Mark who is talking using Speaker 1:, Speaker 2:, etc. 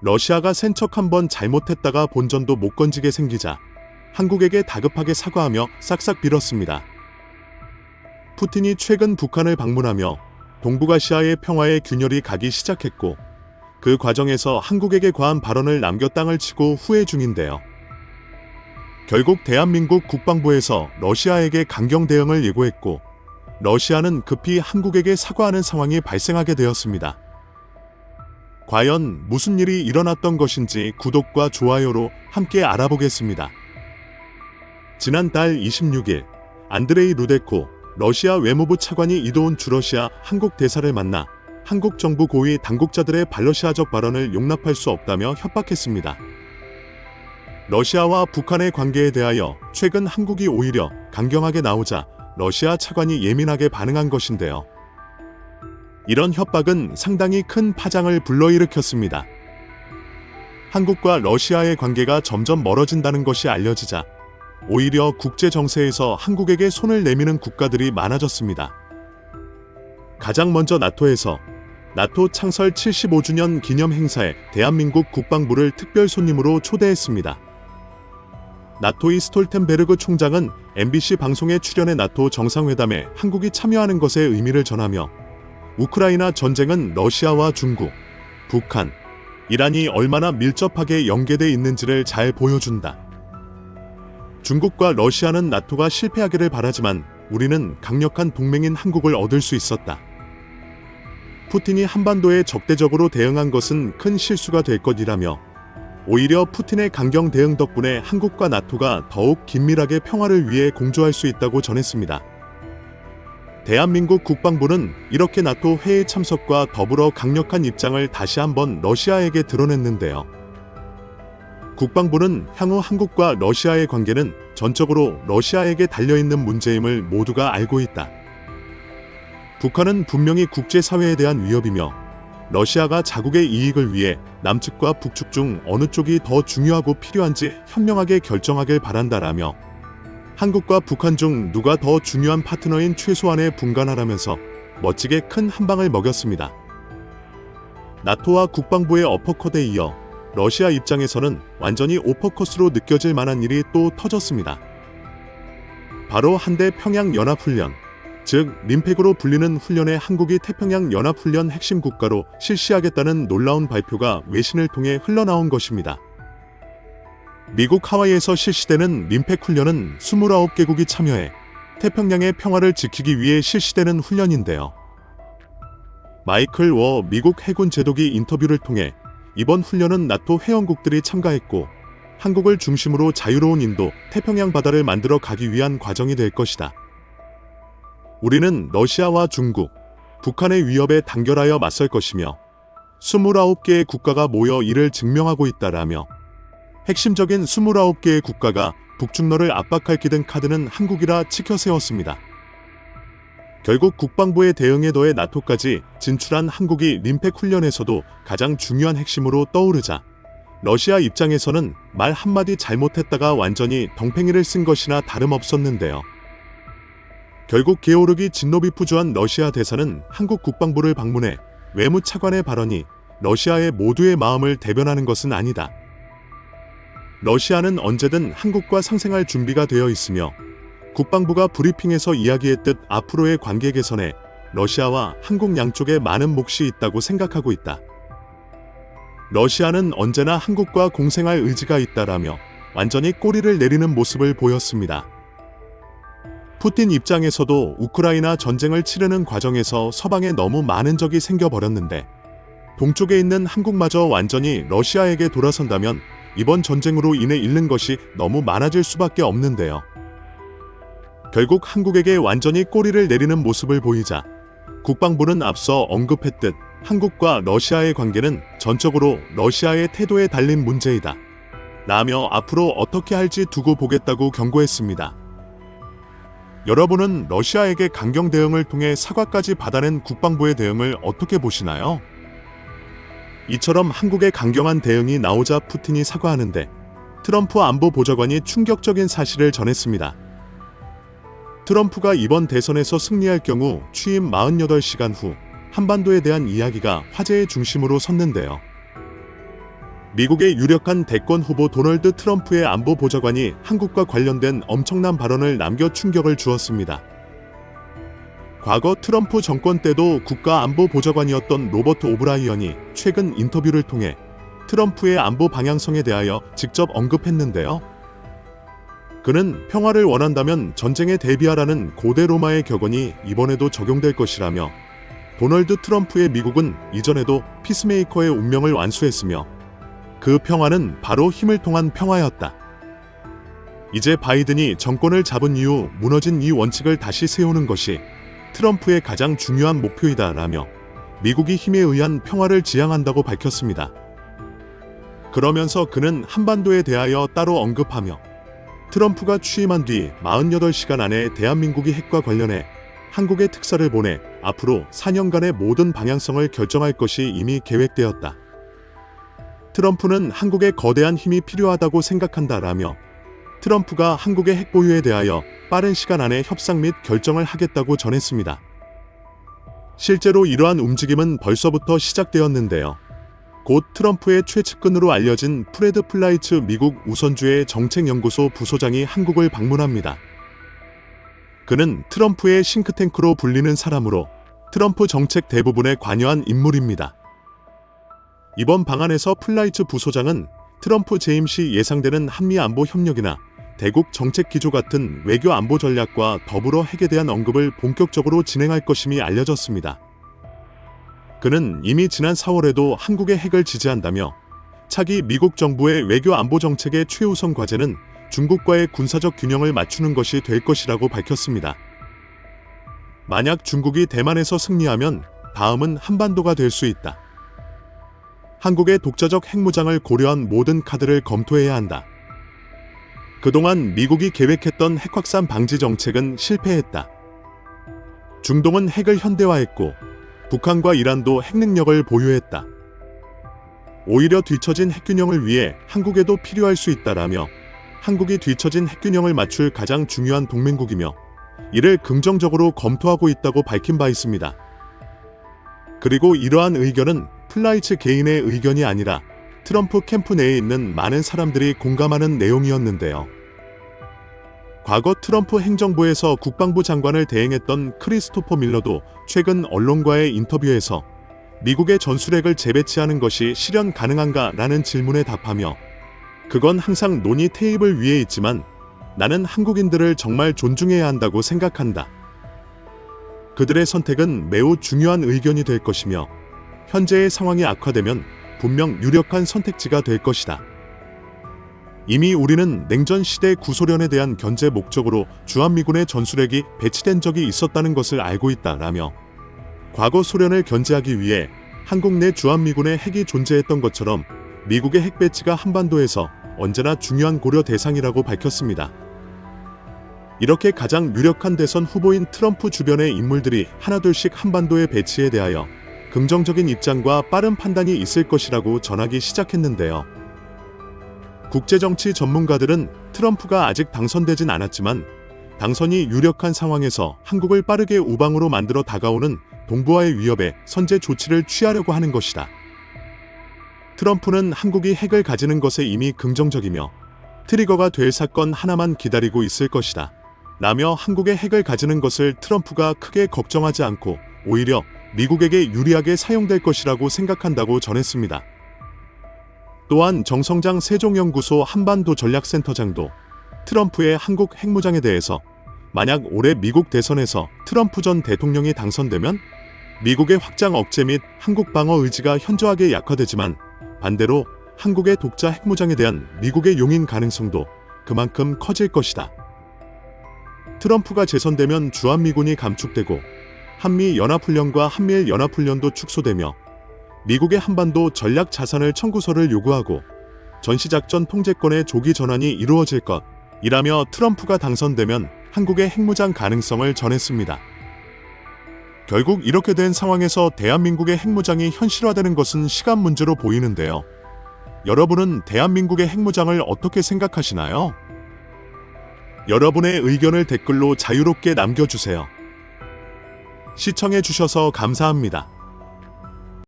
Speaker 1: 러시아가 센 척 한번 잘못했다가 본전도 못 건지게 생기자 한국에게 다급하게 사과하며 싹싹 빌었습니다. 푸틴이 최근 북한을 방문하며 동북아시아의 평화에 균열이 가기 시작했고 그 과정에서 한국에게 과한 발언을 남겨 땅을 치고 후회 중인데요. 결국 대한민국 국방부에서 러시아에게 강경 대응을 예고했고 러시아는 급히 한국에게 사과하는 상황이 발생하게 되었습니다. 과연 무슨 일이 일어났던 것인지 구독과 좋아요로 함께 알아보겠습니다. 지난달 26일 안드레이 루데코 러시아 외무부 차관이 이도운 주러시아 한국 대사를 만나 한국 정부 고위 당국자들의 반러시아적 발언을 용납할 수 없다며 협박했습니다. 러시아와 북한의 관계에 대하여 최근 한국이 오히려 강경하게 나오자 러시아 차관이 예민하게 반응한 것인데요. 이런 협박은 상당히 큰 파장을 불러일으켰습니다. 한국과 러시아의 관계가 점점 멀어진다는 것이 알려지자 오히려 국제 정세에서 한국에게 손을 내미는 국가들이 많아졌습니다. 가장 먼저 나토에서 나토 창설 75주년 기념 행사에 대한민국 국방부를 특별 손님으로 초대했습니다. 나토의 스톨텐베르그 총장은 MBC 방송에 출연해 나토 정상회담에 한국이 참여하는 것의 의미를 전하며 우크라이나 전쟁은 러시아와 중국, 북한, 이란이 얼마나 밀접하게 연계돼 있는지를 잘 보여준다. 중국과 러시아는 나토가 실패하기를 바라지만 우리는 강력한 동맹인 한국을 얻을 수 있었다. 푸틴이 한반도에 적대적으로 대응한 것은 큰 실수가 될 것이라며 오히려 푸틴의 강경 대응 덕분에 한국과 나토가 더욱 긴밀하게 평화를 위해 공조할 수 있다고 전했습니다. 대한민국 국방부는 이렇게 나토 회의 참석과 더불어 강력한 입장을 다시 한번 러시아에게 드러냈는데요. 국방부는 향후 한국과 러시아의 관계는 전적으로 러시아에게 달려있는 문제임을 모두가 알고 있다. 북한은 분명히 국제사회에 대한 위협이며 러시아가 자국의 이익을 위해 남측과 북측 중 어느 쪽이 더 중요하고 필요한지 현명하게 결정하길 바란다라며 한국과 북한 중 누가 더 중요한 파트너인 최소한에 분간하라면서 멋지게 큰 한방을 먹였습니다. 나토와 국방부의 어퍼컷에 이어 러시아 입장에서는 완전히 오퍼컷으로 느껴질 만한 일이 또 터졌습니다. 바로 한대 평양연합훈련, 즉 림팩으로 불리는 훈련에 한국이 태평양연합훈련 핵심 국가로 실시하겠다는 놀라운 발표가 외신을 통해 흘러나온 것입니다. 미국 하와이에서 실시되는 림팩 훈련은 29개국이 참여해 태평양의 평화를 지키기 위해 실시되는 훈련인데요. 마이클 워 미국 해군 제독이 인터뷰를 통해 이번 훈련은 나토 회원국들이 참가했고 한국을 중심으로 자유로운 인도, 태평양 바다를 만들어 가기 위한 과정이 될 것이다. 우리는 러시아와 중국, 북한의 위협에 단결하여 맞설 것이며 29개의 국가가 모여 이를 증명하고 있다라며 핵심적인 29개의 국가가 북중러를 압박할 기든 카드는 한국이라 치켜세웠습니다. 결국 국방부의 대응에 더해 나토까지 진출한 한국이 림팩 훈련에서도 가장 중요한 핵심으로 떠오르자 러시아 입장에서는 말 한마디 잘못했다가 완전히 덩팽이를 쓴 것이나 다름없었는데요. 결국 게오르기 진노비푸주한 러시아 대사는 한국 국방부를 방문해 외무차관의 발언이 러시아의 모두의 마음을 대변하는 것은 아니다. 러시아는 언제든 한국과 상생할 준비가 되어 있으며 국방부가 브리핑에서 이야기했듯 앞으로의 관계 개선에 러시아와 한국 양쪽에 많은 몫이 있다고 생각하고 있다. 러시아는 언제나 한국과 공생할 의지가 있다라며 완전히 꼬리를 내리는 모습을 보였습니다. 푸틴 입장에서도 우크라이나 전쟁을 치르는 과정에서 서방에 너무 많은 적이 생겨버렸는데 동쪽에 있는 한국마저 완전히 러시아에게 돌아선다면 이번 전쟁으로 인해 잃는 것이 너무 많아질 수밖에 없는데요. 결국 한국에게 완전히 꼬리를 내리는 모습을 보이자 국방부는 앞서 언급했듯 한국과 러시아의 관계는 전적으로 러시아의 태도에 달린 문제이다 라며 앞으로 어떻게 할지 두고 보겠다고 경고했습니다. 여러분은 러시아에게 강경 대응을 통해 사과까지 받아낸 국방부의 대응을 어떻게 보시나요? 이처럼 한국의 강경한 대응이 나오자 푸틴이 사과하는데 트럼프 안보 보좌관이 충격적인 사실을 전했습니다. 트럼프가 이번 대선에서 승리할 경우 취임 48시간 후 한반도에 대한 이야기가 화제의 중심으로 섰는데요. 미국의 유력한 대권 후보 도널드 트럼프의 안보 보좌관이 한국과 관련된 엄청난 발언을 남겨 충격을 주었습니다. 과거 트럼프 정권 때도 국가안보보좌관이었던 로버트 오브라이언이 최근 인터뷰를 통해 트럼프의 안보 방향성에 대하여 직접 언급했는데요. 그는 평화를 원한다면 전쟁에 대비하라는 고대 로마의 격언이 이번에도 적용될 것이라며 도널드 트럼프의 미국은 이전에도 피스메이커의 운명을 완수했으며 그 평화는 바로 힘을 통한 평화였다. 이제 바이든이 정권을 잡은 이후 무너진 이 원칙을 다시 세우는 것이 트럼프의 가장 중요한 목표이다라며 미국이 힘에 의한 평화를 지향한다고 밝혔습니다. 그러면서 그는 한반도에 대하여 따로 언급하며 트럼프가 취임한 뒤 48시간 안에 대한민국이 핵과 관련해 한국에 특사를 보내 앞으로 4년간의 모든 방향성을 결정할 것이 이미 계획되었다. 트럼프는 한국에 거대한 힘이 필요하다고 생각한다라며 트럼프가 한국의 핵 보유에 대하여 빠른 시간 안에 협상 및 결정을 하겠다고 전했습니다. 실제로 이러한 움직임은 벌써부터 시작되었는데요. 곧 트럼프의 최측근으로 알려진 프레드 플라이츠 미국 우선주의 정책연구소 부소장이 한국을 방문합니다. 그는 트럼프의 싱크탱크로 불리는 사람으로 트럼프 정책 대부분에 관여한 인물입니다. 이번 방안에서 플라이츠 부소장은 트럼프 재임 시 예상되는 한미 안보 협력이나 대국 정책 기조 같은 외교 안보 전략과 더불어 핵에 대한 언급을 본격적으로 진행할 것임이 알려졌습니다. 그는 이미 지난 4월에도 한국의 핵을 지지한다며 차기 미국 정부의 외교 안보 정책의 최우선 과제는 중국과의 군사적 균형을 맞추는 것이 될 것이라고 밝혔습니다. 만약 중국이 대만에서 승리하면 다음은 한반도가 될 수 있다. 한국의 독자적 핵무장을 고려한 모든 카드를 검토해야 한다. 그동안 미국이 계획했던 핵 확산 방지 정책은 실패했다. 중동은 핵을 현대화했고 북한과 이란도 핵 능력을 보유했다. 오히려 뒤처진 핵균형을 위해 한국에도 필요할 수 있다라며 한국이 뒤처진 핵균형을 맞출 가장 중요한 동맹국이며 이를 긍정적으로 검토하고 있다고 밝힌 바 있습니다. 그리고 이러한 의견은 플라이츠 개인의 의견이 아니라 트럼프 캠프 내에 있는 많은 사람들이 공감하는 내용이었는데요. 과거 트럼프 행정부에서 국방부 장관을 대행했던 크리스토퍼 밀러도 최근 언론과의 인터뷰에서 미국의 전술핵을 재배치하는 것이 실현 가능한가라는 질문에 답하며 그건 항상 논의 테이블 위에 있지만 나는 한국인들을 정말 존중해야 한다고 생각한다. 그들의 선택은 매우 중요한 의견이 될 것이며 현재의 상황이 악화되면 분명 유력한 선택지가 될 것이다. 이미 우리는 냉전 시대 구소련에 대한 견제 목적으로 주한미군의 전술핵이 배치된 적이 있었다는 것을 알고 있다라며 과거 소련을 견제하기 위해 한국 내 주한미군의 핵이 존재했던 것처럼 미국의 핵 배치가 한반도에서 언제나 중요한 고려 대상이라고 밝혔습니다. 이렇게 가장 유력한 대선 후보인 트럼프 주변의 인물들이 하나둘씩 한반도의 배치에 대하여 긍정적인 입장과 빠른 판단이 있을 것이라고 전하기 시작했는데요. 국제정치 전문가들은 트럼프가 아직 당선되진 않았지만 당선이 유력한 상황에서 한국을 빠르게 우방으로 만들어 다가오는 동북아의 위협에 선제 조치를 취하려고 하는 것이다. 트럼프는 한국이 핵을 가지는 것에 이미 긍정적이며 트리거가 될 사건 하나만 기다리고 있을 것이다. 라며 한국의 핵을 가지는 것을 트럼프가 크게 걱정하지 않고 오히려 미국에게 유리하게 사용될 것이라고 생각한다고 전했습니다. 또한 정성장 세종연구소 한반도 전략센터장도 트럼프의 한국 핵무장에 대해서 만약 올해 미국 대선에서 트럼프 전 대통령이 당선되면 미국의 확장 억제 및 한국 방어 의지가 현저하게 약화되지만 반대로 한국의 독자 핵무장에 대한 미국의 용인 가능성도 그만큼 커질 것이다. 트럼프가 재선되면 주한미군이 감축되고 한미연합훈련과 한미일연합훈련도 축소되며 미국의 한반도 전략 자산을 청구서를 요구하고 전시작전 통제권의 조기 전환이 이루어질 것이라며 트럼프가 당선되면 한국의 핵무장 가능성을 전했습니다. 결국 이렇게 된 상황에서 대한민국의 핵무장이 현실화되는 것은 시간 문제로 보이는데요. 여러분은 대한민국의 핵무장을 어떻게 생각하시나요? 여러분의 의견을 댓글로 자유롭게 남겨주세요. 시청해주셔서 감사합니다.